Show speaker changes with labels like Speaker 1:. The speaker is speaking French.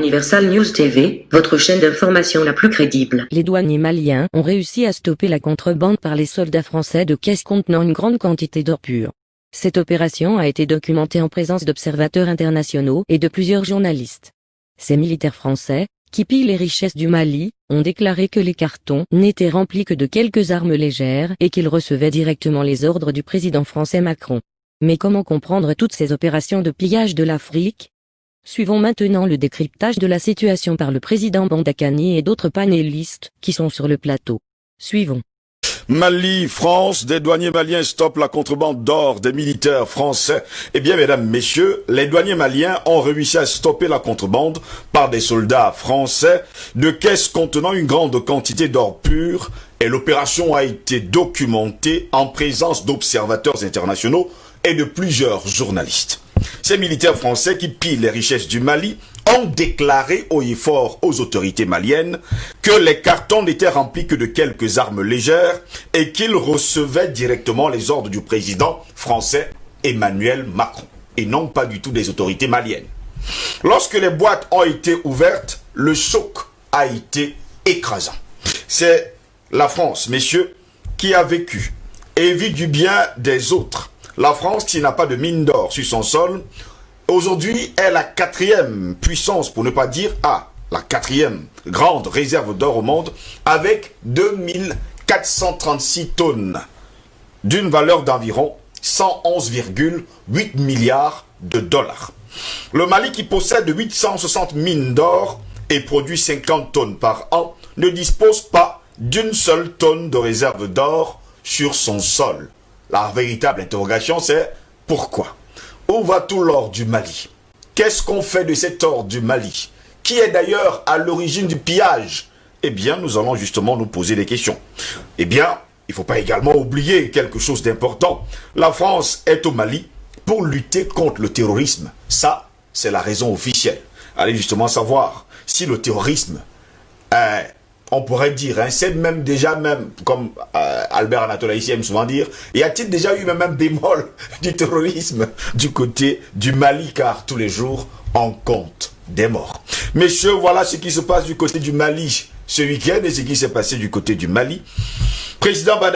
Speaker 1: Universal News TV, votre chaîne d'information la plus crédible.
Speaker 2: Les douaniers maliens ont réussi à stopper la contrebande par les soldats français de caisses contenant une grande quantité d'or pur. Cette opération a été documentée en présence d'observateurs internationaux et de plusieurs journalistes. Ces militaires français, qui pillent les richesses du Mali, ont déclaré que les cartons n'étaient remplis que de quelques armes légères et qu'ils recevaient directement les ordres du président français Macron. Mais comment comprendre toutes ces opérations de pillage de l'Afrique? Suivons maintenant le décryptage de la situation par le président Bondakani et d'autres panélistes qui sont sur le plateau. Suivons.
Speaker 3: Mali, France, des douaniers maliens stoppent la contrebande d'or des militaires français. Eh bien, mesdames, messieurs, les douaniers maliens ont réussi à stopper la contrebande par des soldats français de caisses contenant une grande quantité d'or pur et l'opération a été documentée en présence d'observateurs internationaux et de plusieurs journalistes. Ces militaires français qui pillent les richesses du Mali ont déclaré haut et fort aux autorités maliennes que les cartons n'étaient remplis que de quelques armes légères et qu'ils recevaient directement les ordres du président français Emmanuel Macron et non pas du tout des autorités maliennes. Lorsque les boîtes ont été ouvertes, le choc a été écrasant. C'est la France, messieurs, qui a vécu et vit du bien des autres. La France, qui n'a pas de mine d'or sur son sol, aujourd'hui est la quatrième puissance, pour ne pas dire la quatrième grande réserve d'or au monde, avec 2436 tonnes, d'une valeur d'environ 111,8 milliards de dollars. Le Mali, qui possède 860 mines d'or et produit 50 tonnes par an, ne dispose pas d'une seule tonne de réserve d'or sur son sol. La véritable interrogation, c'est pourquoi? Où va tout l'or du Mali? Qu'est-ce qu'on fait de cet or du Mali? Qui est d'ailleurs à l'origine du pillage? Eh bien, nous allons justement nous poser des questions. Eh bien, il ne faut pas également oublier quelque chose d'important. La France est au Mali pour lutter contre le terrorisme. Ça, c'est la raison officielle. Allez justement savoir si le terrorisme on pourrait dire, c'est même déjà, comme Albert Anatole ici aime souvent dire, y a-t-il déjà eu même un bémol du terrorisme du côté du Mali, car tous les jours, on compte des morts. Messieurs, voilà ce qui se passe du côté du Mali ce week-end et ce qui s'est passé du côté du Mali. Président